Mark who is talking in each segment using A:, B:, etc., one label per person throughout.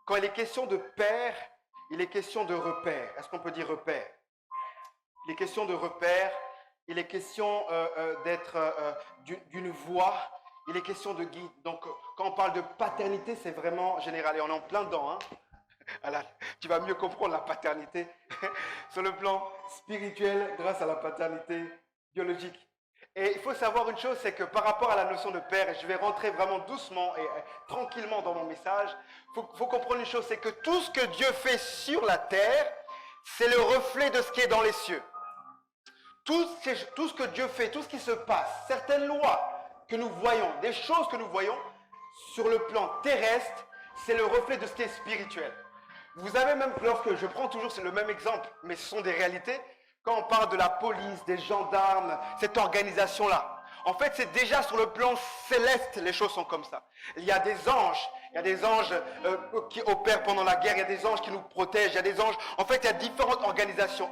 A: Quand il est question de père, il est question de repère. Est-ce qu'on peut dire repère? Il est question de repère, il est question d'être d'une voix, il est question de guide. Donc, quand on parle de paternité, c'est vraiment général. Et on est en plein dedans. Hein. Alors, tu vas mieux comprendre la paternité sur le plan spirituel grâce à la paternité biologique. Et il faut savoir une chose, c'est que par rapport à la notion de père, et je vais rentrer vraiment doucement et tranquillement dans mon message, il faut comprendre une chose, c'est que tout ce que Dieu fait sur la terre, c'est le reflet de ce qui est dans les cieux. Tout ce que Dieu fait, tout ce qui se passe, certaines lois que nous voyons, des choses que nous voyons sur le plan terrestre, c'est le reflet de ce qui est spirituel. Vous avez même, lorsque je prends toujours le même exemple, mais ce sont des réalités, quand on parle de la police, des gendarmes, cette organisation-là, en fait, c'est déjà sur le plan céleste, les choses sont comme ça. Il y a des anges, qui opèrent pendant la guerre, il y a des anges qui nous protègent, il y a des anges. En fait, il y a différentes organisations.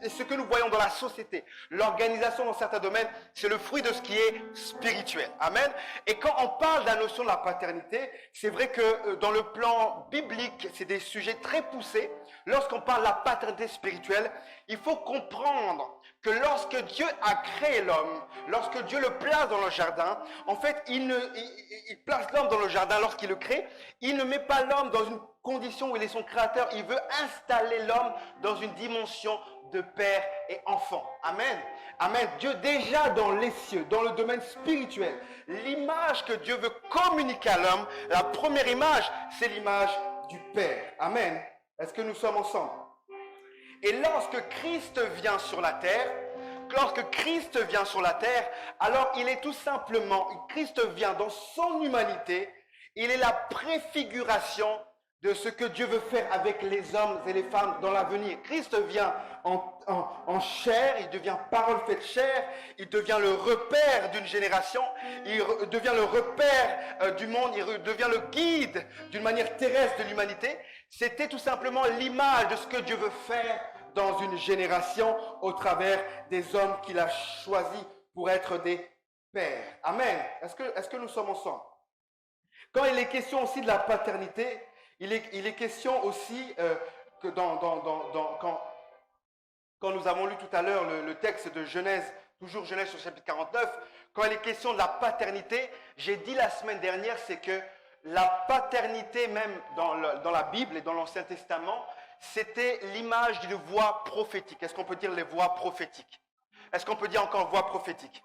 A: Et ce que nous voyons dans la société, l'organisation dans certains domaines, c'est le fruit de ce qui est spirituel. Amen. Et quand on parle de la notion de la paternité, c'est vrai que dans le plan biblique, c'est des sujets très poussés. Lorsqu'on parle de la paternité spirituelle, il faut comprendre que lorsque Dieu a créé l'homme, lorsque Dieu le place dans le jardin, en fait, il place l'homme dans le jardin lorsqu'il le crée, il ne met pas l'homme dans une condition où il est son créateur, il veut installer l'homme dans une dimension de père et enfant. Amen. Amen. Dieu déjà dans les cieux, dans le domaine spirituel, l'image que Dieu veut communiquer à l'homme, la première image, c'est l'image du Père. Amen. Est-ce que nous sommes ensemble? Et lorsque Christ vient sur la terre, alors il est tout simplement, Christ vient dans son humanité, il est la préfiguration de ce que Dieu veut faire avec les hommes et les femmes dans l'avenir. Christ vient en chair, il devient parole faite chair, il devient le repère d'une génération, il devient le repère du monde, il devient le guide d'une manière terrestre de l'humanité. C'était tout simplement l'image de ce que Dieu veut faire dans une génération au travers des hommes qu'il a choisis pour être des pères. Amen. Est-ce que nous sommes ensemble? Quand il est question aussi de la paternité, il est question aussi que quand nous avons lu tout à l'heure le texte de Genèse, toujours Genèse au chapitre 49, quand il est question de la paternité, j'ai dit la semaine dernière, c'est que la paternité même dans la Bible et dans l'Ancien Testament, c'était l'image d'une voix prophétique. Est-ce qu'on peut dire les voix prophétiques? Est-ce qu'on peut dire encore voix prophétique?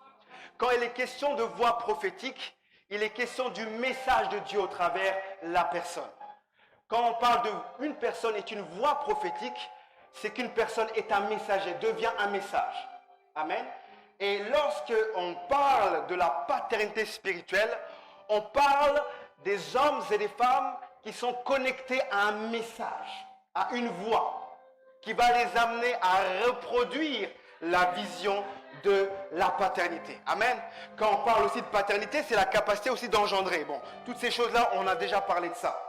A: Quand il est question de voix prophétique, il est question du message de Dieu au travers la personne. Quand on parle d'une personne est une voix prophétique, c'est qu'une personne est un messager, devient un message. Amen. Et lorsque on parle de la paternité spirituelle, on parle des hommes et des femmes qui sont connectés à un message, à une voix, qui va les amener à reproduire la vision de la paternité. Amen. Quand on parle aussi de paternité, c'est la capacité aussi d'engendrer. Bon, toutes ces choses-là, on a déjà parlé de ça.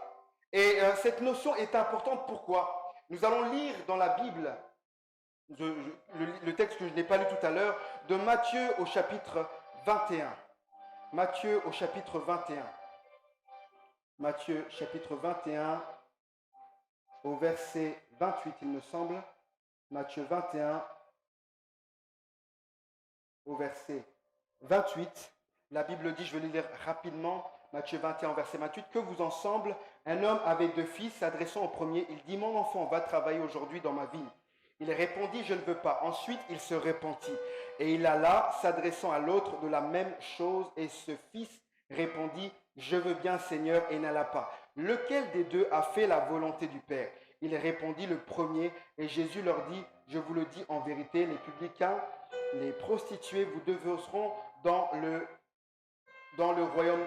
A: Et cette notion est importante. Pourquoi? Nous allons lire dans la Bible le texte que je n'ai pas lu tout à l'heure, de Matthieu au chapitre 21. Matthieu au chapitre 21. Matthieu chapitre 21 au verset 28, il me semble. Matthieu 21 au verset 28. La Bible dit, je vais le lire rapidement, Matthieu 21 verset 28, « Que vous en semble, un homme avait 2 fils, s'adressant au premier, il dit, mon enfant va travailler aujourd'hui dans ma vigne. Il répondit, je ne veux pas. Ensuite, il se repentit. Et il alla, s'adressant à l'autre, de la même chose. Et ce fils répondit, je veux bien, Seigneur, et n'alla pas. Lequel des deux a fait la volonté du Père? Il répondit, le premier. Et Jésus leur dit, je vous le dis en vérité, les publicains, les prostituées vous devanceront dans le royaume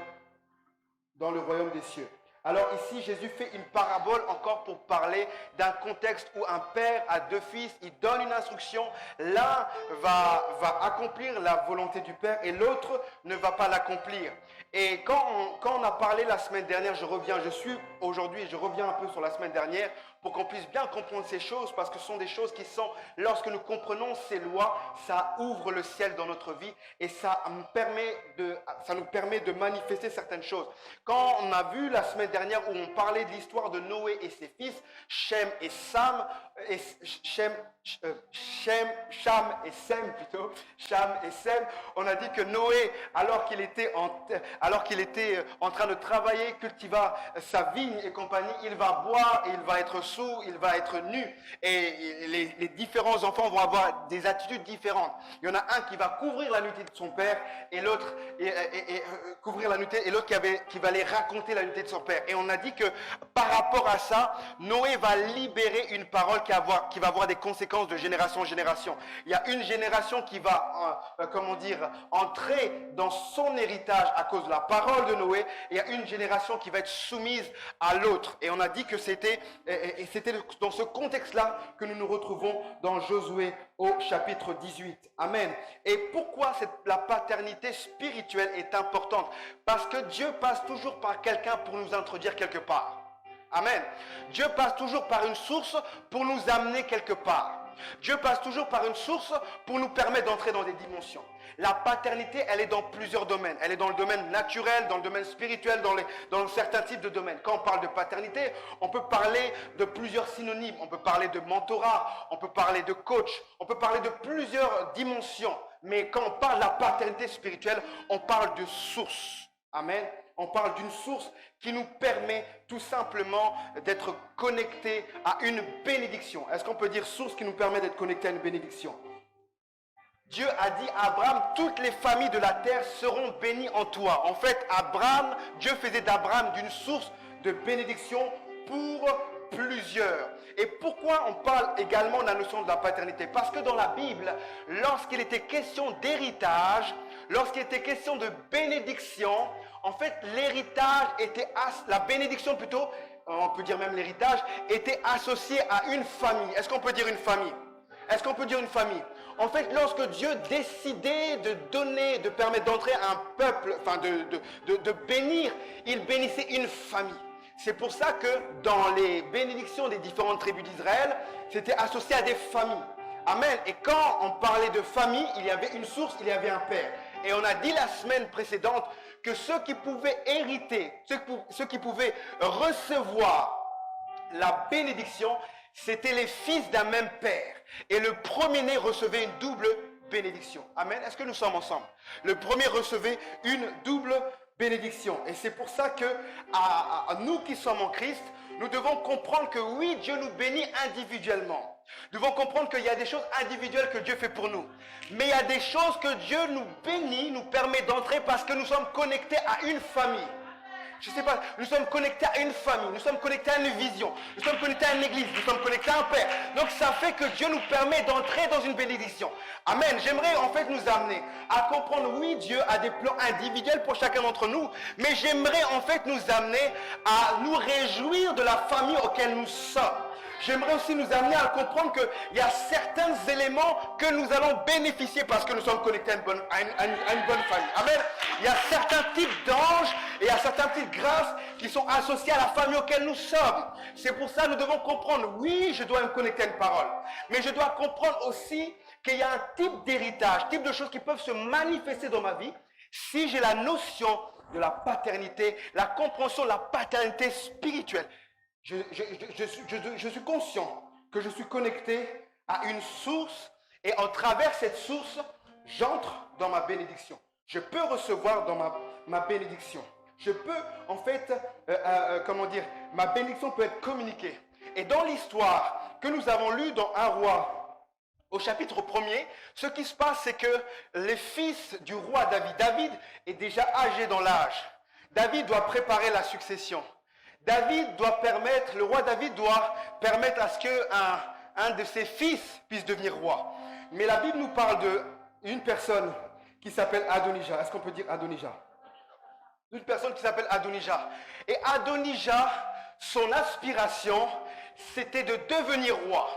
A: des cieux. Alors ici, Jésus fait une parabole encore pour parler d'un contexte où un père a 2 fils, il donne une instruction, l'un va accomplir la volonté du Père et l'autre ne va pas l'accomplir. Et quand on a parlé la semaine dernière, je reviens, je suis aujourd'hui, je reviens un peu sur la semaine dernière, pour qu'on puisse bien comprendre ces choses, parce que ce sont des choses qui sont, lorsque nous comprenons ces lois, ça ouvre le ciel dans notre vie et ça nous permet de manifester certaines choses. Quand on a vu la semaine dernière où on parlait de l'histoire de Noé et ses fils, Shem et Sam, Cham et Sem, on a dit que Noé, alors qu'il était en train de travailler, cultiva sa vigne et compagnie, il va boire et il va être sourd, il va être nu. Et les différents enfants vont avoir des attitudes différentes. Il y en a un qui va couvrir la nudité de son père et l'autre couvrir la nudité et l'autre qui va aller raconter la nudité de son père. Et on a dit que par rapport à ça, Noé va libérer une parole qui va avoir des conséquences de génération en génération. Il y a une génération qui va, entrer dans son héritage à cause de la parole de Noé. Et il y a une génération qui va être soumise à l'autre. Et on a dit que c'était dans ce contexte-là que nous nous retrouvons dans Josué au chapitre 18. Amen. Et pourquoi la paternité spirituelle est importante? Parce que Dieu passe toujours par quelqu'un pour nous introduire quelque part. Amen. Dieu passe toujours par une source pour nous amener quelque part. Dieu passe toujours par une source pour nous permettre d'entrer dans des dimensions. La paternité, elle est dans plusieurs domaines. Elle est dans le domaine naturel, dans le domaine spirituel, dans certains types de domaines. Quand on parle de paternité, on peut parler de plusieurs synonymes. On peut parler de mentorat, on peut parler de coach, on peut parler de plusieurs dimensions. Mais quand on parle de la paternité spirituelle, on parle de source. Amen. On parle d'une source qui nous permet tout simplement d'être connectés à une bénédiction. Est-ce qu'on peut dire source qui nous permet d'être connectés à une bénédiction? Dieu a dit à Abraham, toutes les familles de la terre seront bénies en toi. En fait, Dieu faisait d'Abraham d'une source de bénédiction pour plusieurs. Et pourquoi on parle également de la notion de la paternité? Parce que dans la Bible, lorsqu'il était question d'héritage, lorsqu'il était question de bénédiction, en fait, la bénédiction plutôt, on peut dire même l'héritage, était associé à une famille. Est-ce qu'on peut dire une famille? Est-ce qu'on peut dire une famille? En fait, lorsque Dieu décidait de donner, de permettre d'entrer un peuple, de bénir, il bénissait une famille. C'est pour ça que dans les bénédictions des différentes tribus d'Israël, c'était associé à des familles. Amen. Et quand on parlait de famille, il y avait une source, il y avait un père. Et on a dit la semaine précédente que ceux qui pouvaient hériter, ceux qui pouvaient recevoir la bénédiction, c'était les fils d'un même père. Et le premier-né recevait une double bénédiction. Amen. Est-ce que nous sommes ensemble? Le premier recevait une double bénédiction. Et c'est pour ça que à nous qui sommes en Christ, nous devons comprendre que oui, Dieu nous bénit individuellement. Nous devons comprendre qu'il y a des choses individuelles que Dieu fait pour nous. Mais il y a des choses que Dieu nous bénit, nous permet d'entrer parce que nous sommes connectés à une famille. Je ne sais pas, nous sommes connectés à une famille, nous sommes connectés à une vision, nous sommes connectés à une église, nous sommes connectés à un père. Donc ça fait que Dieu nous permet d'entrer dans une bénédiction. Amen. J'aimerais en fait nous amener à comprendre, oui, Dieu a des plans individuels pour chacun d'entre nous, mais j'aimerais en fait nous amener à nous réjouir de la famille auquel nous sommes. J'aimerais aussi nous amener à comprendre qu'il y a certains éléments que nous allons bénéficier parce que nous sommes connectés à une bonne famille. Amen. Il y a certains types d'anges et il y a certains types de grâces qui sont associés à la famille auquel nous sommes. C'est pour ça que nous devons comprendre, oui, je dois me connecter à une parole. Mais je dois comprendre aussi qu'il y a un type d'héritage, type de choses qui peuvent se manifester dans ma vie si j'ai la notion de la paternité, la compréhension de la paternité spirituelle. Je suis conscient que je suis connecté à une source et en travers cette source, j'entre dans ma bénédiction. Je peux recevoir dans ma bénédiction. Je peux, en fait, ma bénédiction peut être communiquée. Et dans l'histoire que nous avons lue dans 1 Roi, au chapitre 1er, ce qui se passe, c'est que les fils du roi David est déjà âgé dans l'âge. David doit préparer la succession. Le roi David doit permettre à ce qu'un de ses fils puisse devenir roi. Mais la Bible nous parle d'une personne qui s'appelle Adonijah. Est-ce qu'on peut dire Adonijah? Une personne qui s'appelle Adonijah. Et Adonijah, son aspiration, c'était de devenir roi.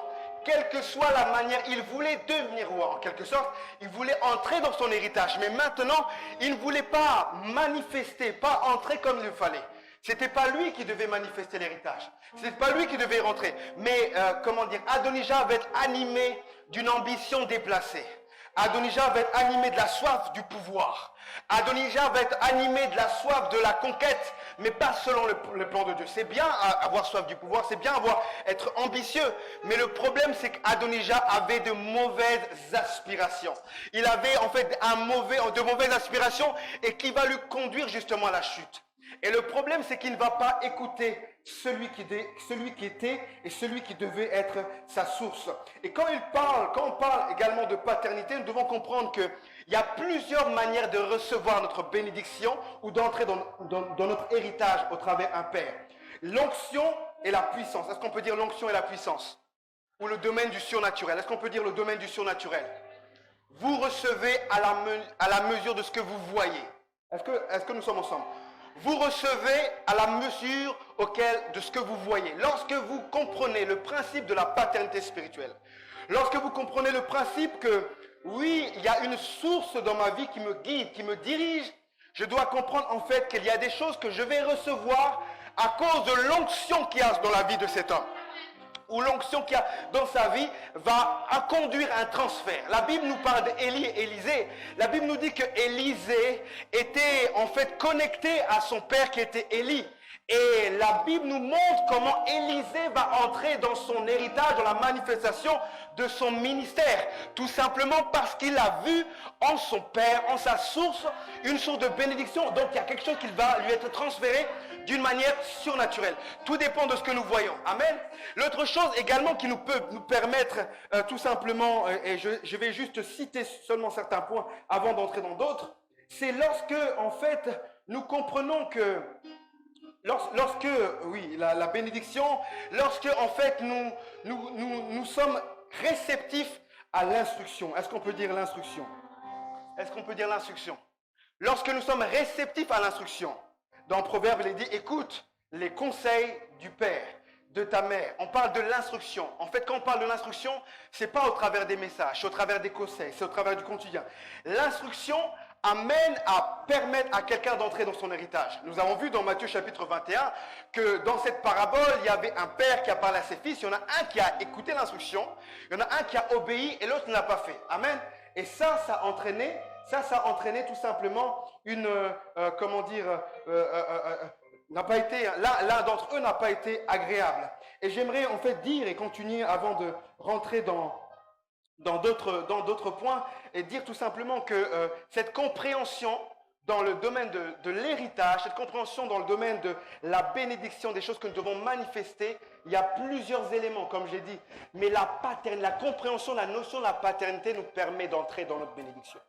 A: Quelle que soit la manière, il voulait devenir roi. En quelque sorte, il voulait entrer dans son héritage. Mais maintenant, il ne voulait pas manifester, pas entrer comme il fallait. C'était pas lui qui devait manifester l'héritage. C'était pas lui qui devait rentrer. Mais, Adonijah va être animé d'une ambition déplacée. Adonijah va être animé de la soif du pouvoir. Adonijah va être animé de la soif de la conquête, mais pas selon le plan de Dieu. C'est bien avoir soif du pouvoir, c'est bien être ambitieux, mais le problème c'est qu'Adonijah avait de mauvaises aspirations. Il avait en fait de mauvaises aspirations et qui va lui conduire justement à la chute. Et le problème c'est qu'il ne va pas écouter celui qui était et celui qui devait être sa source. Et quand on parle également de paternité, nous devons comprendre qu'il y a plusieurs manières de recevoir notre bénédiction ou d'entrer dans notre héritage au travers un père. L'onction et la puissance. Est-ce qu'on peut dire l'onction et la puissance? Ou le domaine du surnaturel? Est-ce qu'on peut dire le domaine du surnaturel? Vous recevez à la mesure de ce que vous voyez. Est-ce que nous sommes ensemble? Vous recevez à la mesure de ce que vous voyez. Lorsque vous comprenez le principe de la paternité spirituelle, lorsque vous comprenez le principe que, oui, il y a une source dans ma vie qui me guide, qui me dirige, je dois comprendre en fait qu'il y a des choses que je vais recevoir à cause de l'onction qu'il y a dans la vie de cet homme. Ou l'onction qu'il y a dans sa vie va conduire un transfert. La Bible nous parle d'Élie et Élisée. La Bible nous dit que Élisée était en fait connecté à son père qui était Élie. Et la Bible nous montre comment Élisée va entrer dans son héritage, dans la manifestation de son ministère. Tout simplement parce qu'il a vu en son père, en sa source, une source de bénédiction. Donc il y a quelque chose qui va lui être transféré d'une manière surnaturelle. Tout dépend de ce que nous voyons. Amen. L'autre chose également qui peut nous permettre tout simplement, et je vais juste citer seulement certains points avant d'entrer dans d'autres, c'est lorsque en fait nous comprenons que lorsque, oui, la bénédiction, lorsque en fait nous sommes réceptifs à l'instruction. Est-ce qu'on peut dire l'instruction? Est-ce qu'on peut dire l'instruction? Lorsque nous sommes réceptifs à l'instruction, dans Proverbe, il est dit, écoute les conseils du père, de ta mère. On parle de l'instruction. En fait, quand on parle de l'instruction, c'est pas au travers des messages, c'est au travers des conseils, c'est au travers du quotidien. L'instruction amène à permettre à quelqu'un d'entrer dans son héritage. Nous avons vu dans Matthieu chapitre 21 que dans cette parabole, il y avait un père qui a parlé à ses fils, il y en a un qui a écouté l'instruction, il y en a un qui a obéi et l'autre ne l'a pas fait. Amen. Et ça a entraîné tout simplement une, n'a pas été, l'un d'entre eux n'a pas été agréable. Et j'aimerais en fait dire et continuer avant de rentrer dans d'autres points et dire tout simplement que cette compréhension dans le domaine de l'héritage, cette compréhension dans le domaine de la bénédiction, des choses que nous devons manifester, il y a plusieurs éléments, comme j'ai dit. Mais la compréhension, la notion de la paternité nous permet d'entrer dans notre bénédiction.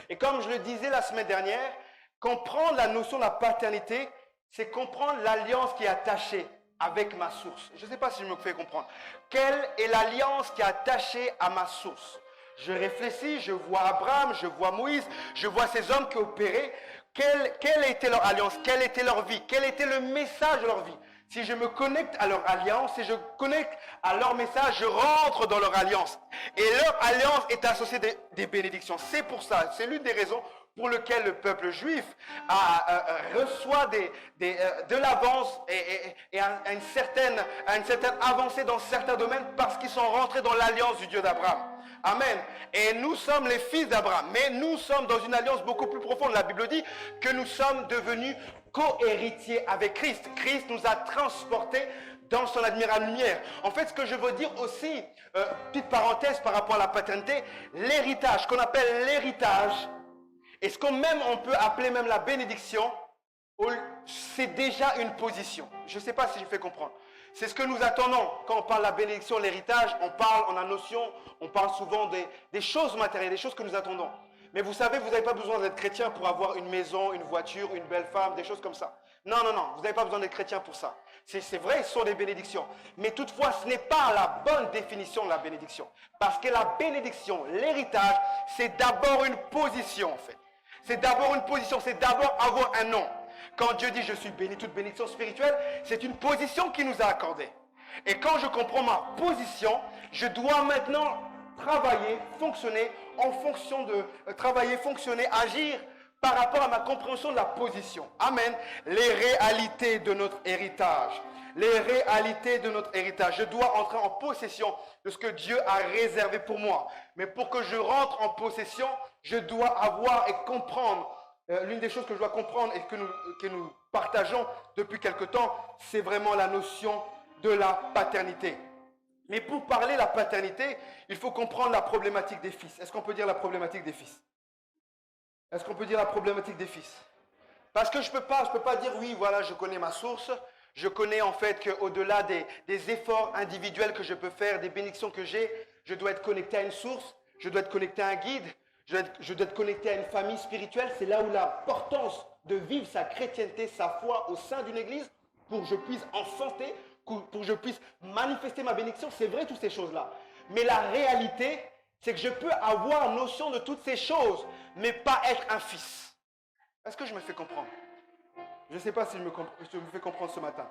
A: Et comme je le disais la semaine dernière, comprendre la notion de la paternité, c'est comprendre l'alliance qui est attachée avec ma source. Je ne sais pas si je me fais comprendre. Quelle est l'alliance qui est attachée à ma source? Je réfléchis, je vois Abraham, je vois Moïse, je vois ces hommes qui opéraient. Quelle était leur alliance? Quelle était leur vie? Quel était le message de leur vie? Si je me connecte à leur alliance, si je connecte à leur message, je rentre dans leur alliance. Et leur alliance est associée des bénédictions. C'est pour ça, c'est l'une des raisons pour lesquelles le peuple juif reçoit de l'avance et à une certaine avancée dans certains domaines parce qu'ils sont rentrés dans l'alliance du Dieu d'Abraham. Amen. Et nous sommes les fils d'Abraham, mais nous sommes dans une alliance beaucoup plus profonde. La Bible dit que nous sommes devenus co-héritiers avec Christ. Christ nous a transportés dans son admirable lumière. En fait, ce que je veux dire aussi, petite parenthèse par rapport à la paternité, l'héritage, qu'on appelle l'héritage, et ce qu'on peut appeler même la bénédiction, c'est déjà une position. Je ne sais pas si je fais comprendre. C'est ce que nous attendons quand on parle de la bénédiction, l'héritage, on parle souvent des choses matérielles, des choses que nous attendons. Mais vous savez, vous n'avez pas besoin d'être chrétien pour avoir une maison, une voiture, une belle femme, des choses comme ça. Non, vous n'avez pas besoin d'être chrétien pour ça. C'est vrai, ce sont des bénédictions. Mais toutefois, ce n'est pas la bonne définition de la bénédiction. Parce que la bénédiction, l'héritage, c'est d'abord une position en fait. C'est d'abord une position, c'est d'abord avoir un nom. Quand Dieu dit « je suis béni », toute bénédiction spirituelle, c'est une position qu'il nous a accordée. Et quand je comprends ma position, je dois maintenant travailler, fonctionner en fonction de... fonctionner, agir par rapport à ma compréhension de la position. Amen. Les réalités de notre héritage. Les réalités de notre héritage. Je dois entrer en possession de ce que Dieu a réservé pour moi. Mais pour que je rentre en possession, je dois avoir et comprendre. L'une des choses que je dois comprendre et que nous partageons depuis quelque temps, c'est vraiment la notion de la paternité. Mais pour parler de la paternité, il faut comprendre la problématique des fils. Est-ce qu'on peut dire la problématique des fils? Est-ce qu'on peut dire la problématique des fils? Parce que je peux pas dire oui, voilà, je connais ma source. Je connais en fait qu'au-delà des efforts individuels que je peux faire, des bénédictions que j'ai, je dois être connecté à une source, je dois être connecté à un guide, je dois être connecté à une famille spirituelle. C'est là où l'importance de vivre sa chrétienté, sa foi au sein d'une église, pour que je puisse enfanter, pour que je puisse manifester ma bénédiction. C'est vrai, toutes ces choses-là. Mais la réalité, c'est que je peux avoir notion de toutes ces choses, mais pas être un fils. Est-ce que je me fais comprendre? Je ne sais pas si je me fais comprendre ce matin.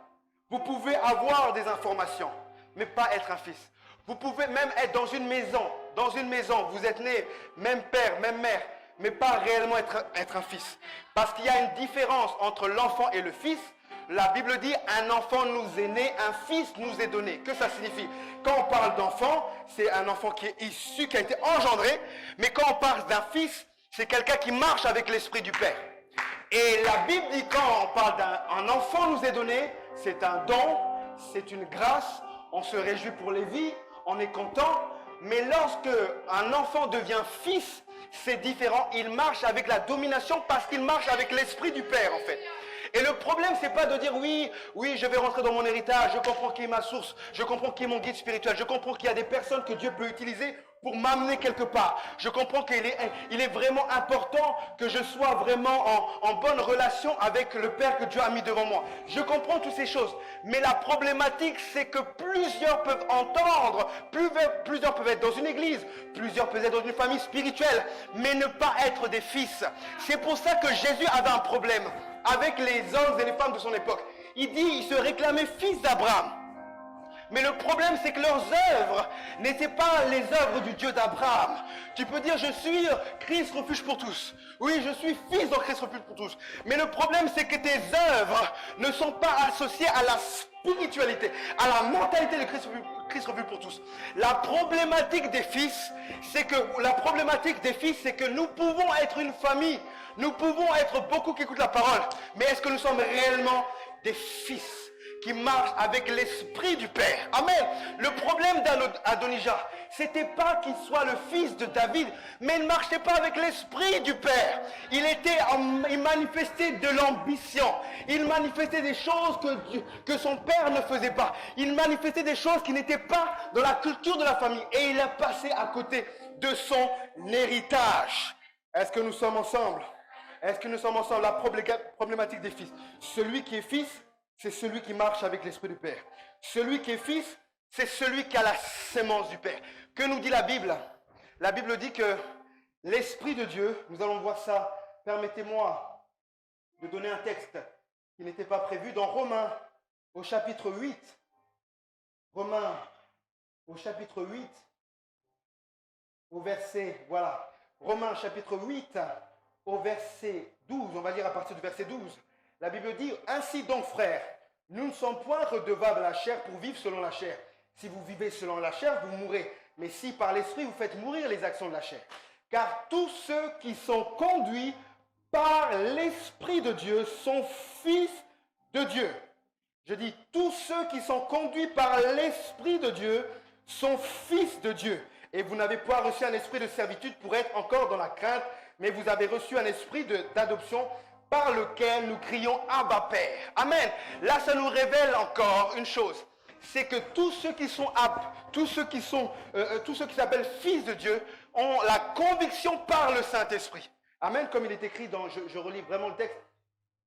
A: Vous pouvez avoir des informations, mais pas être un fils. Vous pouvez même être dans une maison. Dans une maison, vous êtes né, même père, même mère, mais pas réellement être un fils. Parce qu'il y a une différence entre l'enfant et le fils. La Bible dit, un enfant nous est né, un fils nous est donné. Que ça signifie? Quand on parle d'enfant, c'est un enfant qui est issu, qui a été engendré. Mais quand on parle d'un fils, c'est quelqu'un qui marche avec l'esprit du Père. Et la Bible dit, quand on parle d'un enfant nous est donné, c'est un don, c'est une grâce, on se réjouit pour les vies, on est content. Mais lorsque un enfant devient fils, c'est différent. Il marche avec la domination parce qu'il marche avec l'esprit du Père en fait. Et le problème, c'est pas de dire oui, je vais rentrer dans mon héritage, je comprends qui est ma source, je comprends qui est mon guide spirituel, je comprends qu'il y a des personnes que Dieu peut utiliser pour m'amener quelque part. Je comprends qu'il est vraiment important que je sois vraiment en bonne relation avec le Père que Dieu a mis devant moi. Je comprends toutes ces choses. Mais la problématique, c'est que plusieurs peuvent entendre, plusieurs peuvent être dans une église, plusieurs peuvent être dans une famille spirituelle, mais ne pas être des fils. C'est pour ça que Jésus avait un problème avec les hommes et les femmes de son époque. Il se réclamait fils d'Abraham. Mais le problème, c'est que leurs œuvres n'étaient pas les œuvres du Dieu d'Abraham. Tu peux dire, je suis Christ refuge pour tous. Oui, je suis fils de Christ refuge pour tous. Mais le problème, c'est que tes œuvres ne sont pas associées à la spiritualité, à la mentalité de Christ refuge pour tous. La problématique des fils, c'est que nous pouvons être une famille. Nous pouvons être beaucoup qui écoutent la parole. Mais est-ce que nous sommes réellement des fils qui marche avec l'esprit du Père? Amen. Le problème d'Adonijah, c'était pas qu'il soit le fils de David, mais il ne marchait pas avec l'esprit du Père. Il manifestait de l'ambition. Il manifestait des choses que son père ne faisait pas. Il manifestait des choses qui n'étaient pas dans la culture de la famille. Et il a passé à côté de son héritage. Est-ce que nous sommes ensemble? Est-ce que nous sommes ensemble? La problématique des fils. Celui qui est fils, c'est celui qui marche avec l'esprit du Père. Celui qui est fils, c'est celui qui a la sémence du Père. Que nous dit la Bible? La Bible dit que l'Esprit de Dieu, nous allons voir ça, permettez-moi de donner un texte qui n'était pas prévu, dans Romains au chapitre 8. Romains au chapitre 8, au verset, voilà. Romains chapitre 8, au verset 12, on va lire à partir du verset 12. La Bible dit, ainsi donc frères, nous ne sommes point redevables à la chair pour vivre selon la chair. Si vous vivez selon la chair, vous mourrez. Mais si par l'esprit, vous faites mourir les actions de la chair. Car tous ceux qui sont conduits par l'Esprit de Dieu sont fils de Dieu. Je dis, tous ceux qui sont conduits par l'Esprit de Dieu sont fils de Dieu. Et vous n'avez pas reçu un esprit de servitude pour être encore dans la crainte, mais vous avez reçu un esprit d'adoption par lequel nous crions Abba Père. Amen. Là, ça nous révèle encore une chose. C'est que tous ceux qui sont aptes, tous ceux qui s'appellent fils de Dieu, ont la conviction par le Saint-Esprit. Amen. Comme il est écrit dans, je relis vraiment le texte.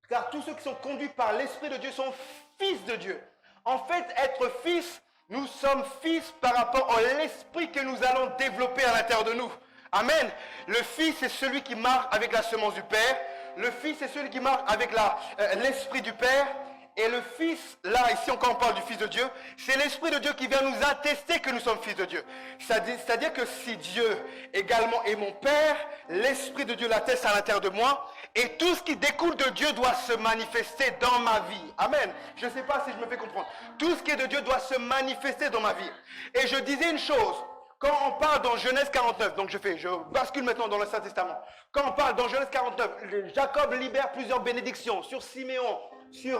A: Car tous ceux qui sont conduits par l'Esprit de Dieu sont fils de Dieu. En fait, être fils, nous sommes fils par rapport à l'esprit que nous allons développer à l'intérieur de nous. Amen. Le fils, c'est celui qui marche avec la semence du Père. Le Fils est celui qui marche avec l'Esprit du Père. Et le Fils, là, ici, quand on parle du Fils de Dieu, c'est l'Esprit de Dieu qui vient nous attester que nous sommes fils de Dieu. C'est-à-dire que si Dieu également est mon Père, l'Esprit de Dieu l'atteste à l'intérieur de moi, et tout ce qui découle de Dieu doit se manifester dans ma vie. Amen. Je ne sais pas si je me fais comprendre. Tout ce qui est de Dieu doit se manifester dans ma vie. Et je disais une chose, quand on parle dans Genèse 49, donc je bascule maintenant dans l'Ancien Testament. Quand on parle dans Genèse 49, Jacob libère plusieurs bénédictions sur Siméon, sur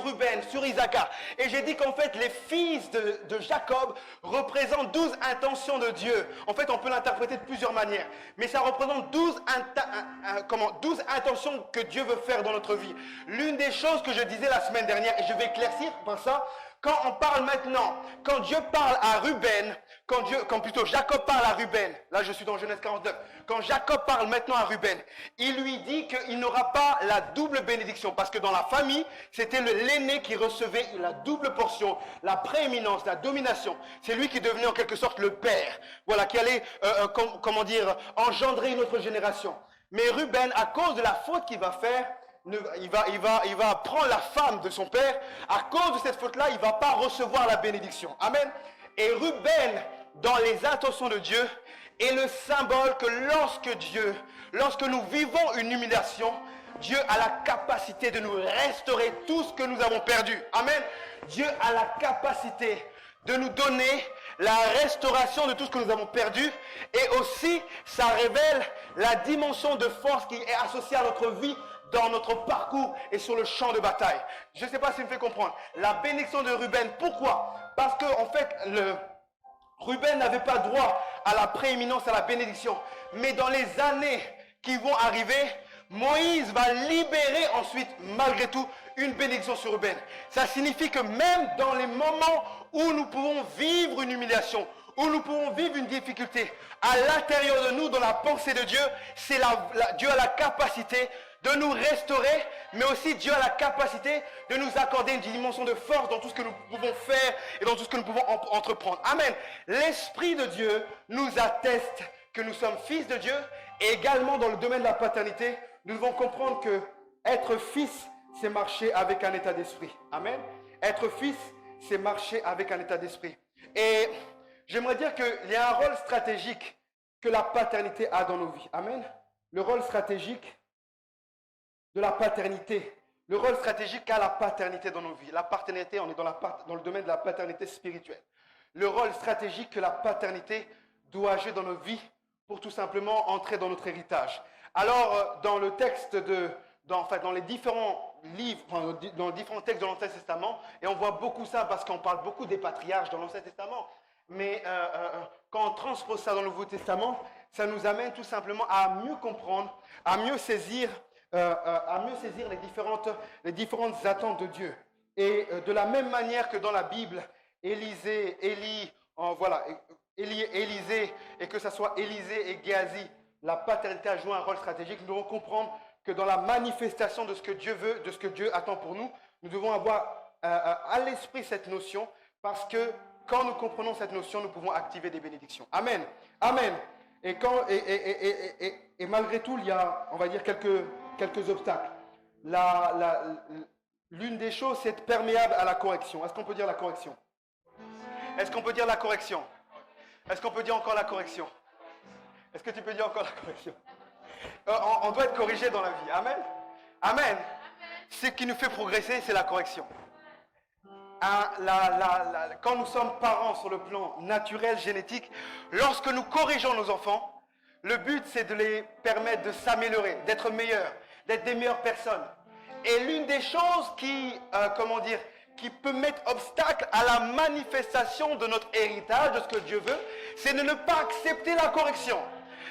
A: Ruben, sur Isaac. Et j'ai dit qu'en fait, les fils de Jacob représentent 12 intentions de Dieu. En fait, on peut l'interpréter de plusieurs manières. Mais ça représente 12 intentions que Dieu veut faire dans notre vie. L'une des choses que je disais la semaine dernière, et je vais éclaircir par ça, quand on parle maintenant, quand Dieu parle à Ruben, quand plutôt Jacob parle à Ruben, là je suis dans Genèse 49, quand Jacob parle maintenant à Ruben, il lui dit qu'il n'aura pas la double bénédiction, parce que dans la famille, c'était l'aîné qui recevait la double portion, la prééminence, la domination. C'est lui qui devenait en quelque sorte le père, voilà, qui allait, engendrer une autre génération. Mais Ruben, à cause de la faute qu'il va faire, il va prendre la femme de son père. À cause de cette faute-là, il ne va pas recevoir la bénédiction. Amen. Et Ruben, dans les intentions de Dieu, est le symbole que lorsque nous vivons une humiliation, Dieu a la capacité de nous restaurer tout ce que nous avons perdu. Amen. Dieu a la capacité de nous donner la restauration de tout ce que nous avons perdu. Et aussi, ça révèle la dimension de force qui est associée à notre vie, dans notre parcours et sur le champ de bataille. Je ne sais pas si vous me faites comprendre. La bénédiction de Ruben, pourquoi? Parce que en fait, Ruben n'avait pas droit à la prééminence, à la bénédiction. Mais dans les années qui vont arriver, Moïse va libérer ensuite, malgré tout, une bénédiction sur Ruben. Ça signifie que même dans les moments où nous pouvons vivre une humiliation, où nous pouvons vivre une difficulté, à l'intérieur de nous, dans la pensée de Dieu, Dieu a la capacité de nous restaurer, mais aussi Dieu a la capacité de nous accorder une dimension de force dans tout ce que nous pouvons faire et dans tout ce que nous pouvons entreprendre. Amen. L'Esprit de Dieu nous atteste que nous sommes fils de Dieu, et également dans le domaine de la paternité, nous devons comprendre que être fils, c'est marcher avec un état d'esprit. Amen. Être fils, c'est marcher avec un état d'esprit. Et j'aimerais dire qu'il y a un rôle stratégique que la paternité a dans nos vies. Amen. Le rôle stratégique de la paternité. Le rôle stratégique qu'a la paternité dans nos vies. La paternité, on est dans le domaine de la paternité spirituelle. Le rôle stratégique que la paternité doit jouer dans nos vies pour tout simplement entrer dans notre héritage. Alors, dans le texte dans les différents livres, dans les différents textes de l'Ancien Testament, et on voit beaucoup ça parce qu'on parle beaucoup des patriarches dans l'Ancien Testament, mais quand on transpose ça dans le Nouveau Testament, ça nous amène tout simplement à mieux comprendre, à mieux saisir les différentes attentes de Dieu. Et de la même manière que dans la Bible, Élisée, et que ce soit Élisée et Géasi, la paternité a joué un rôle stratégique. Nous devons comprendre que dans la manifestation de ce que Dieu veut, de ce que Dieu attend pour nous, nous devons avoir à l'esprit cette notion, parce que quand nous comprenons cette notion, nous pouvons activer des bénédictions. Amen. Amen. Et malgré tout, il y a, on va dire, quelques obstacles. L'une des choses, c'est être perméable à la correction. Est-ce qu'on peut dire la correction? Est-ce qu'on peut dire la correction? Est-ce qu'on peut dire encore la correction? Est-ce que tu peux dire encore la correction? On doit être corrigé dans la vie. Amen. Amen. Ce qui nous fait progresser, c'est la correction. Quand nous sommes parents sur le plan naturel, génétique, lorsque nous corrigeons nos enfants, le but, c'est de les permettre de s'améliorer, d'être meilleurs, d'être des meilleures personnes. Et l'une des choses qui peut mettre obstacle à la manifestation de notre héritage, de ce que Dieu veut, c'est de ne pas accepter la correction.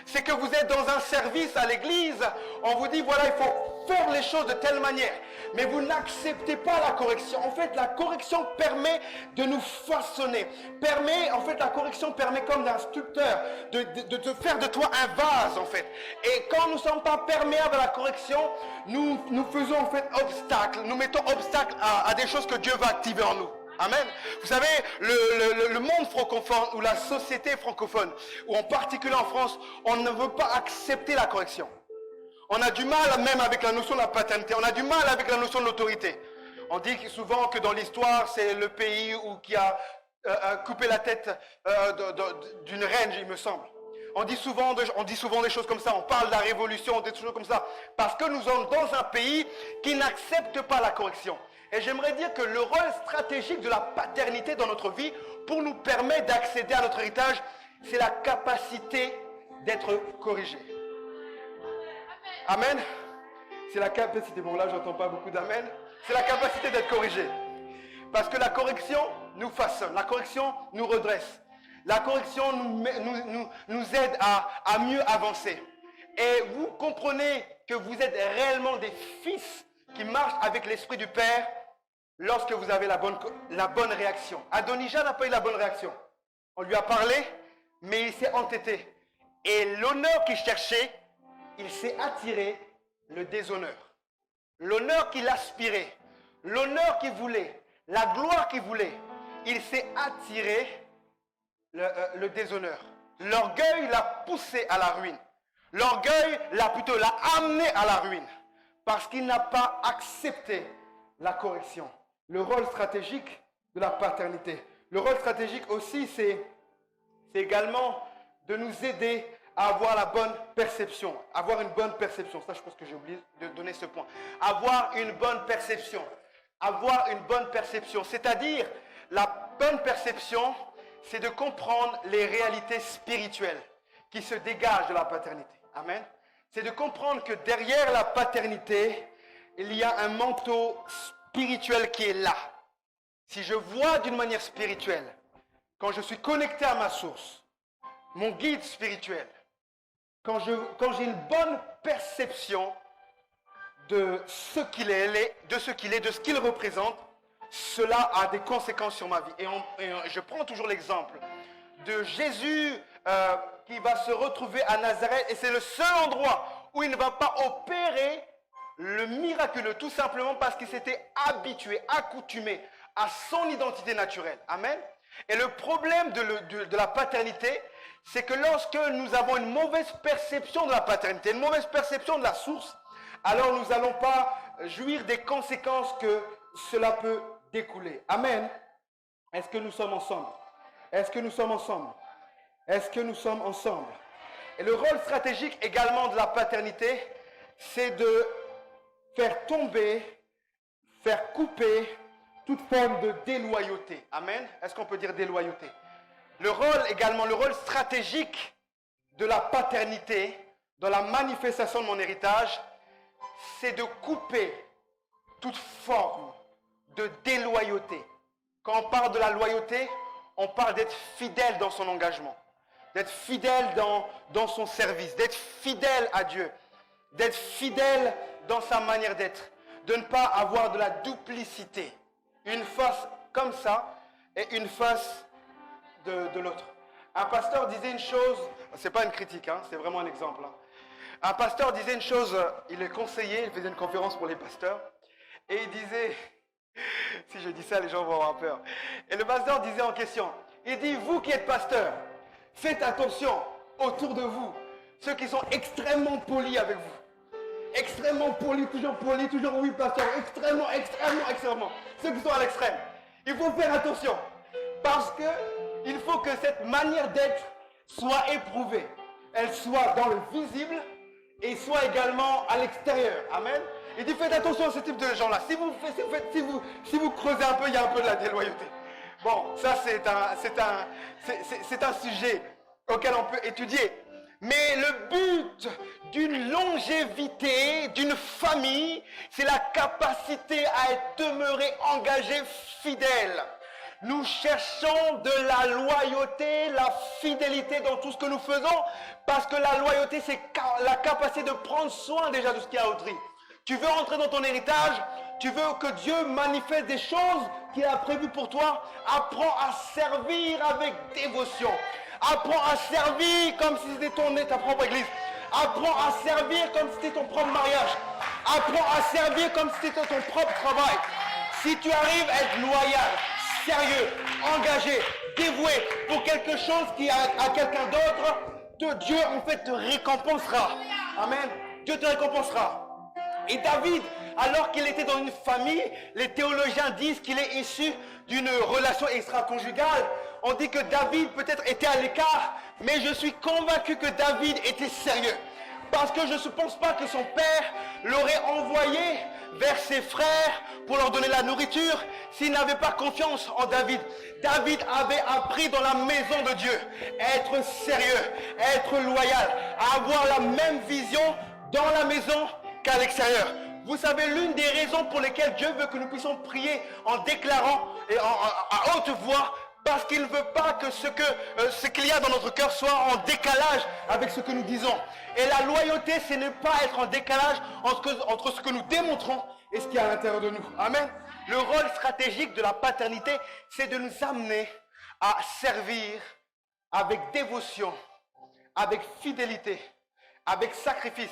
A: C'est que vous êtes dans un service à l'église, on vous dit voilà, il faut faire les choses de telle manière, mais vous n'acceptez pas la correction. En fait, la correction permet de nous façonner, la correction permet comme d'un sculpteur de te faire de toi un vase, en fait. Et quand nous ne sommes pas perméables à la correction, nous faisons en fait obstacle, nous mettons obstacle à des choses que Dieu va activer en nous. Amen. Vous savez, le monde francophone ou la société francophone, ou en particulier en France, on ne veut pas accepter la correction. On a du mal même avec la notion de la paternité, on a du mal avec la notion de l'autorité. On dit souvent que dans l'histoire, c'est le pays qui a coupé la tête d'une reine, il me semble. On dit souvent des choses comme ça, on parle de la révolution, des choses comme ça, parce que nous sommes dans un pays qui n'accepte pas la correction. Et j'aimerais dire que le rôle stratégique de la paternité dans notre vie, pour nous permettre d'accéder à notre héritage, c'est la capacité d'être corrigé. Amen. C'est la capacité, bon là j'entends pas beaucoup d'amen, c'est la capacité d'être corrigé. Parce que la correction nous façonne, la correction nous redresse. La correction nous aide à mieux avancer. Et vous comprenez que vous êtes réellement des fils qui marchent avec l'Esprit du Père lorsque vous avez la bonne réaction. Adonijah n'a pas eu la bonne réaction. On lui a parlé, mais il s'est entêté. Et l'honneur qu'il cherchait, il s'est attiré le déshonneur. L'honneur qu'il aspirait, l'honneur qu'il voulait, la gloire qu'il voulait, il s'est attiré le déshonneur. L'orgueil l'a poussé à la ruine. L'orgueil l'a amené à la ruine. Parce qu'il n'a pas accepté la correction. Le rôle stratégique de la paternité. Le rôle stratégique aussi, c'est également de nous aider à avoir la bonne perception. Avoir une bonne perception. Ça, je pense que j'ai oublié de donner ce point. Avoir une bonne perception. Avoir une bonne perception. C'est-à-dire, la bonne perception, c'est de comprendre les réalités spirituelles qui se dégagent de la paternité. Amen. C'est de comprendre que derrière la paternité, il y a un manteau spirituel qui est là. Si je vois d'une manière spirituelle, quand je suis connecté à ma source, mon guide spirituel, quand j'ai une bonne perception de ce qu'il est, de ce qu'il représente, cela a des conséquences sur ma vie. Et je prends toujours l'exemple de Jésus qui va se retrouver à Nazareth, et c'est le seul endroit où il ne va pas opérer le miraculeux, tout simplement parce qu'il s'était habitué, accoutumé à son identité naturelle. Amen. Et le problème de la paternité, c'est que lorsque nous avons une mauvaise perception de la paternité, une mauvaise perception de la source, alors nous n'allons pas jouir des conséquences que cela peut découler. Amen. Est-ce que nous sommes ensemble? Est-ce que nous sommes ensemble? Est-ce que nous sommes ensemble? Et le rôle stratégique également de la paternité, c'est de faire tomber, faire couper toute forme de déloyauté. Amen. Est-ce qu'on peut dire déloyauté? Le rôle stratégique de la paternité, dans la manifestation de mon héritage, c'est de couper toute forme de déloyauté. Quand on parle de la loyauté, on parle d'être fidèle dans son engagement, d'être fidèle dans son service, d'être fidèle à Dieu, d'être fidèle dans sa manière d'être, de ne pas avoir de la duplicité. Une face comme ça et une face de l'autre. Un pasteur disait une chose, c'est pas une critique, hein, c'est vraiment un exemple. Hein. Un pasteur disait une chose, il est conseiller, il faisait une conférence pour les pasteurs, et il disait, si je dis ça, les gens vont avoir peur. Et le pasteur disait en question, il dit, vous qui êtes pasteur, faites attention autour de vous, ceux qui sont extrêmement polis avec vous. Extrêmement polis, toujours oui pasteur, extrêmement. Ceux qui sont à l'extrême. Il faut faire attention, parce que il faut que cette manière d'être soit éprouvée. Elle soit dans le visible et soit également à l'extérieur. Amen. Il dit faites attention à ce type de gens-là. Si vous creusez un peu, il y a un peu de la déloyauté. Bon, ça c'est un sujet auquel on peut étudier. Mais le but d'une longévité, d'une famille, c'est la capacité à être demeuré engagé, fidèle. Nous cherchons de la loyauté, la fidélité dans tout ce que nous faisons, parce que la loyauté, c'est la capacité de prendre soin déjà de ce qu'il y a autour. Tu veux entrer dans ton héritage, tu veux que Dieu manifeste des choses qu'il a prévues pour toi, apprends à servir avec dévotion. Apprends à servir comme si c'était ta propre église. Apprends à servir comme si c'était ton propre mariage. Apprends à servir comme si c'était ton propre travail. Si tu arrives à être loyal, sérieux, engagé, dévoué pour quelque chose qui a quelqu'un d'autre, Dieu en fait te récompensera. Amen. Dieu te récompensera. Et David Alors qu'il était dans une famille, les théologiens disent qu'il est issu d'une relation extra-conjugale. On dit que David peut-être était à l'écart, mais je suis convaincu que David était sérieux. Parce que je ne pense pas que son père l'aurait envoyé vers ses frères pour leur donner la nourriture s'il n'avait pas confiance en David. David avait appris dans la maison de Dieu à être sérieux, à être loyal, à avoir la même vision dans la maison qu'à l'extérieur. Vous savez, l'une des raisons pour lesquelles Dieu veut que nous puissions prier en déclarant et à haute voix, parce qu'il ne veut pas que ce qu'il y a dans notre cœur soit en décalage avec ce que nous disons. Et la loyauté, c'est ne pas être en décalage entre ce que nous démontrons et ce qu'il y a à l'intérieur de nous. Amen. Le rôle stratégique de la paternité, c'est de nous amener à servir avec dévotion, avec fidélité, avec sacrifice.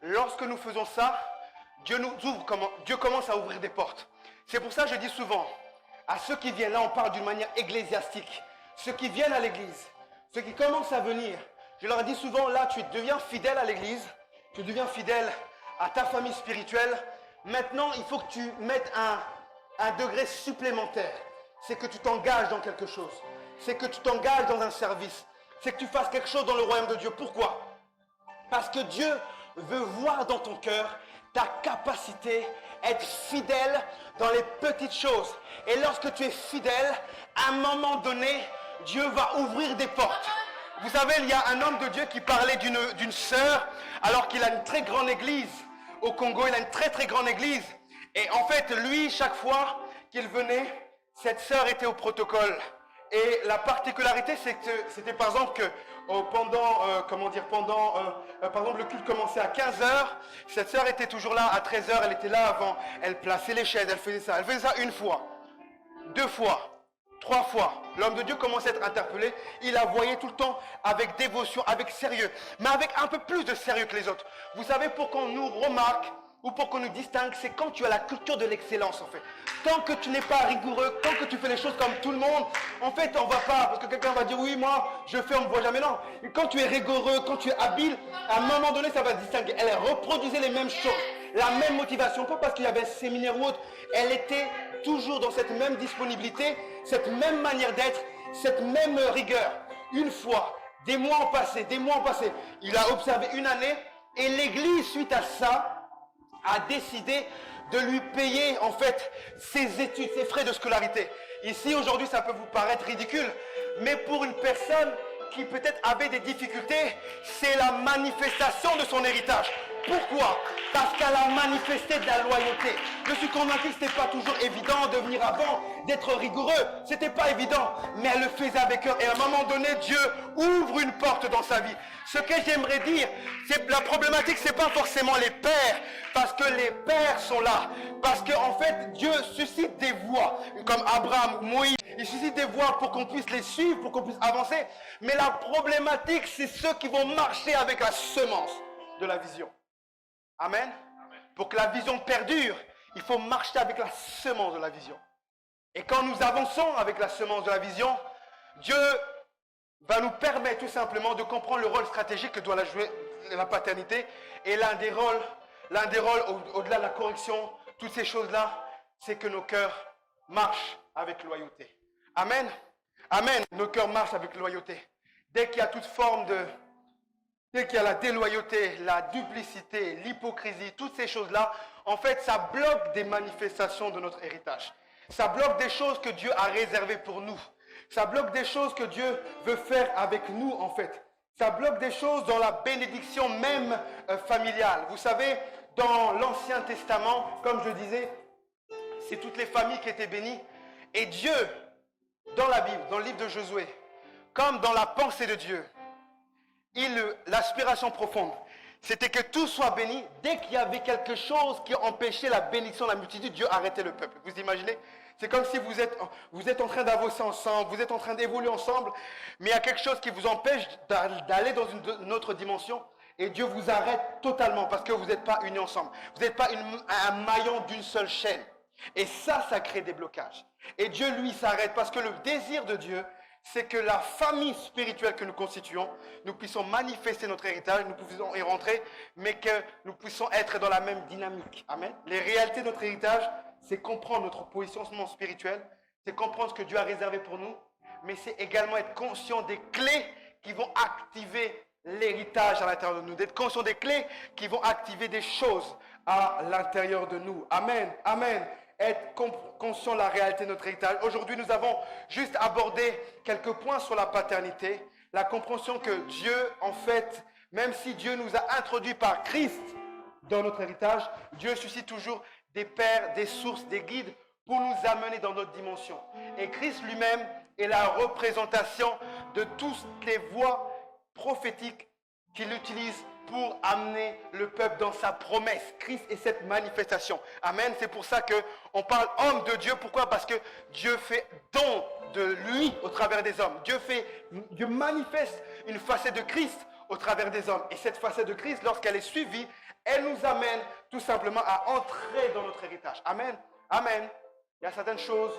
A: Lorsque nous faisons ça, Dieu commence à ouvrir des portes. C'est pour ça que je dis souvent, à ceux qui viennent, là on parle d'une manière ecclésiastique, ceux qui viennent à l'église, ceux qui commencent à venir, je leur dis souvent, là tu deviens fidèle à l'église, tu deviens fidèle à ta famille spirituelle. Maintenant, il faut que tu mettes un degré supplémentaire. C'est que tu t'engages dans quelque chose. C'est que tu t'engages dans un service. C'est que tu fasses quelque chose dans le royaume de Dieu. Pourquoi? Parce que Dieu veut voir dans ton cœur ta capacité à être fidèle dans les petites choses. Et lorsque tu es fidèle, à un moment donné, Dieu va ouvrir des portes. Vous savez, il y a un homme de Dieu qui parlait d'une sœur, alors qu'il a une très grande église. Au Congo, il a une très très grande église. Et en fait, lui, chaque fois qu'il venait, cette sœur était au protocole. Et la particularité, c'est que c'était par exemple que par exemple, le culte commençait à 15h, cette sœur était toujours là à 13h, elle était là avant, elle plaçait les chaises, elle faisait ça une fois, 2 fois, 3 fois. L'homme de Dieu commençait à être interpellé, il la voyait tout le temps avec dévotion, avec sérieux, mais avec un peu plus de sérieux que les autres. Vous savez, pour qu'on nous remarque, ou pour qu'on nous distingue, c'est quand tu as la culture de l'excellence en fait. Tant que tu n'es pas rigoureux, tant que tu fais les choses comme tout le monde, en fait on va pas, parce que quelqu'un va dire oui moi je fais, on ne me voit jamais, non. Et quand tu es rigoureux, quand tu es habile, à un moment donné ça va se distinguer. Elle reproduisait les mêmes choses, la même motivation, pas parce qu'il y avait un séminaire ou autre, elle était toujours dans cette même disponibilité, cette même manière d'être, cette même rigueur. Une fois, des mois ont passé, il a observé une année et l'église suite à ça a décidé de lui payer en fait ses études, ses frais de scolarité. Ici aujourd'hui ça peut vous paraître ridicule, mais pour une personne qui peut-être avait des difficultés, c'est la manifestation de son héritage. Pourquoi? Parce qu'elle a manifesté de la loyauté. Je suis convaincu que ce n'était pas toujours évident de venir avant, d'être rigoureux. Ce n'était pas évident, mais elle le faisait avec cœur. Et à un moment donné, Dieu ouvre une porte dans sa vie. Ce que j'aimerais dire, c'est la problématique, ce n'est pas forcément les pères, parce que les pères sont là. Parce qu'en fait, Dieu suscite des voies, comme Abraham, Moïse. Il suscite des voies pour qu'on puisse les suivre, pour qu'on puisse avancer. Mais la problématique, c'est ceux qui vont marcher avec la semence de la vision. Amen. Pour que la vision perdure, il faut marcher avec la semence de la vision. Et quand nous avançons avec la semence de la vision, Dieu va nous permettre tout simplement de comprendre le rôle stratégique que doit jouer la paternité. Et l'un des rôles au-delà de la correction, toutes ces choses-là, c'est que nos cœurs marchent avec loyauté. Amen. Amen. Nos cœurs marchent avec loyauté. Dès qu'il y a toute forme dès qu'il y a la déloyauté, la duplicité, l'hypocrisie, toutes ces choses-là, en fait, ça bloque des manifestations de notre héritage. Ça bloque des choses que Dieu a réservées pour nous. Ça bloque des choses que Dieu veut faire avec nous, en fait. Ça bloque des choses dans la bénédiction même familiale. Vous savez, dans l'Ancien Testament, comme je disais, c'est toutes les familles qui étaient bénies. Et Dieu, dans la Bible, dans le livre de Josué, comme dans la pensée de Dieu, l'aspiration profonde, c'était que tout soit béni. Dès qu'il y avait quelque chose qui empêchait la bénédiction de la multitude, Dieu arrêtait le peuple. Vous imaginez? C'est comme si vous êtes en train d'avancer ensemble, vous êtes en train d'évoluer ensemble, mais il y a quelque chose qui vous empêche d'aller dans une autre dimension. Et Dieu vous arrête totalement parce que vous n'êtes pas unis ensemble. Vous n'êtes pas un maillon d'une seule chaîne. Et ça crée des blocages. Et Dieu, lui, s'arrête parce que le désir de Dieu, c'est que la famille spirituelle que nous constituons, nous puissions manifester notre héritage, nous puissions y rentrer, mais que nous puissions être dans la même dynamique. Amen. Les réalités de notre héritage, c'est comprendre notre positionnement spirituel, c'est comprendre ce que Dieu a réservé pour nous, mais c'est également être conscient des clés qui vont activer l'héritage à l'intérieur de nous, d'être conscient des clés qui vont activer des choses à l'intérieur de nous. Amen, amen. Être conscient de la réalité de notre héritage. Aujourd'hui, nous avons juste abordé quelques points sur la paternité, la compréhension que Dieu, en fait, même si Dieu nous a introduits par Christ dans notre héritage, Dieu suscite toujours des pères, des sources, des guides pour nous amener dans notre dimension. Et Christ lui-même est la représentation de toutes les voies prophétiques qu'il utilise pour amener le peuple dans sa promesse. Christ est cette manifestation. Amen. C'est pour ça qu'on parle homme de Dieu. Pourquoi? Parce que Dieu fait don de lui au travers des hommes. Dieu manifeste une facette de Christ au travers des hommes. Et cette facette de Christ, lorsqu'elle est suivie, elle nous amène tout simplement à entrer dans notre héritage. Amen. Amen. Il y a certaines choses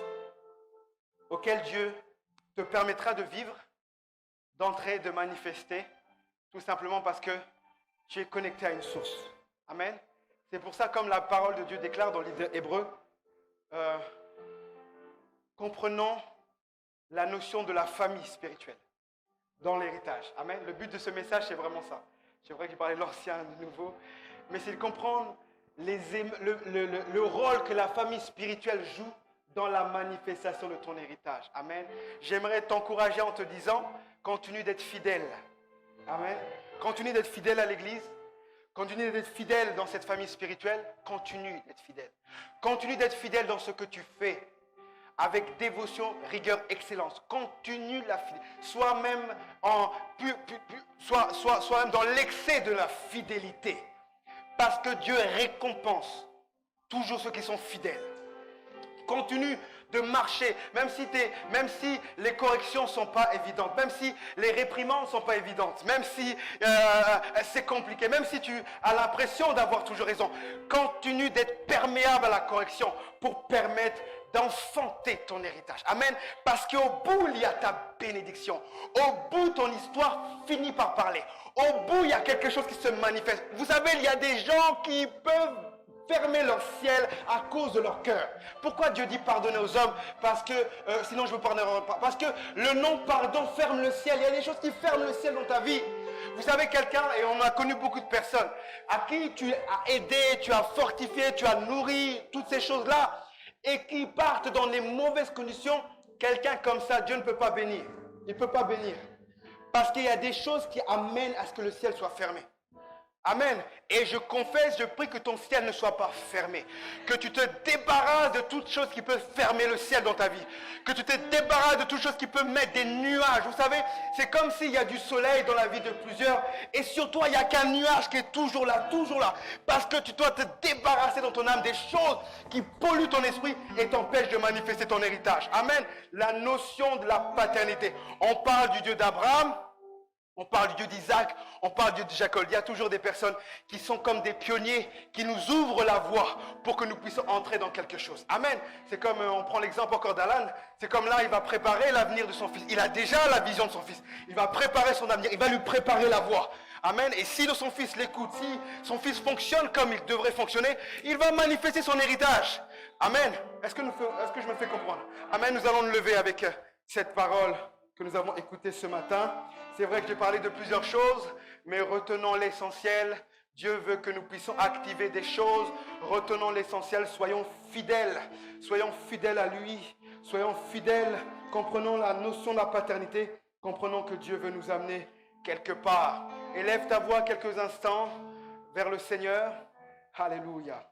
A: auxquelles Dieu te permettra de vivre, d'entrer, de manifester, tout simplement parce que tu es connecté à une source. Amen. C'est pour ça, comme la parole de Dieu déclare dans le livre d'Hébreux, comprenons la notion de la famille spirituelle dans l'héritage. Amen. Le but de ce message, c'est vraiment ça. C'est vrai que j'ai parlé de l'ancien, du nouveau, mais c'est de comprendre le rôle que la famille spirituelle joue dans la manifestation de ton héritage. Amen. J'aimerais t'encourager en te disant, continue d'être fidèle. Amen. Continue d'être fidèle à l'église. Continue d'être fidèle dans cette famille spirituelle. Continue d'être fidèle. Continue d'être fidèle dans ce que tu fais. Avec dévotion, rigueur, excellence. Continue la fidélité. Sois même dans l'excès de la fidélité. Parce que Dieu récompense toujours ceux qui sont fidèles. Continue de marcher, même si les corrections ne sont pas évidentes, même si les réprimandes ne sont pas évidentes, même si c'est compliqué, même si tu as l'impression d'avoir toujours raison. Continue d'être perméable à la correction pour permettre d'enfanter ton héritage. Amen. Parce qu'au bout, il y a ta bénédiction. Au bout, ton histoire finit par parler. Au bout, il y a quelque chose qui se manifeste. Vous savez, il y a des gens qui peuvent fermer leur ciel à cause de leur cœur. Pourquoi Dieu dit pardonner aux hommes? Parce que, sinon je ne pardonnerai pas. Parce que le non-pardon ferme le ciel. Il y a des choses qui ferment le ciel dans ta vie. Vous savez, quelqu'un, et on a connu beaucoup de personnes, à qui tu as aidé, tu as fortifié, tu as nourri, toutes ces choses-là, et qui partent dans les mauvaises conditions, quelqu'un comme ça, Dieu ne peut pas bénir. Il ne peut pas bénir. Parce qu'il y a des choses qui amènent à ce que le ciel soit fermé. Amen. Et je confesse, je prie que ton ciel ne soit pas fermé. Que tu te débarrasses de toute chose qui peut fermer le ciel dans ta vie. Que tu te débarrasses de toute chose qui peut mettre des nuages. Vous savez, c'est comme s'il y a du soleil dans la vie de plusieurs. Et sur toi, il n'y a qu'un nuage qui est toujours là, toujours là. Parce que tu dois te débarrasser dans ton âme des choses qui polluent ton esprit et t'empêchent de manifester ton héritage. Amen. La notion de la paternité. On parle du Dieu d'Abraham. On parle du Dieu d'Isaac, on parle du Dieu de Jacob. Il y a toujours des personnes qui sont comme des pionniers, qui nous ouvrent la voie pour que nous puissions entrer dans quelque chose. Amen. C'est comme, on prend l'exemple encore d'Alan, c'est comme là, il va préparer l'avenir de son fils. Il a déjà la vision de son fils. Il va préparer son avenir, il va lui préparer la voie. Amen. Et si son fils l'écoute, si son fils fonctionne comme il devrait fonctionner, il va manifester son héritage. Amen. Est-ce que je me fais comprendre? Amen. Nous allons nous lever avec cette parole que nous avons écoutée ce matin. C'est vrai que j'ai parlé de plusieurs choses, mais retenons l'essentiel. Dieu veut que nous puissions activer des choses. Retenons l'essentiel. Soyons fidèles. Soyons fidèles à lui. Soyons fidèles. Comprenons la notion de la paternité. Comprenons que Dieu veut nous amener quelque part. Élève ta voix quelques instants vers le Seigneur. Alléluia.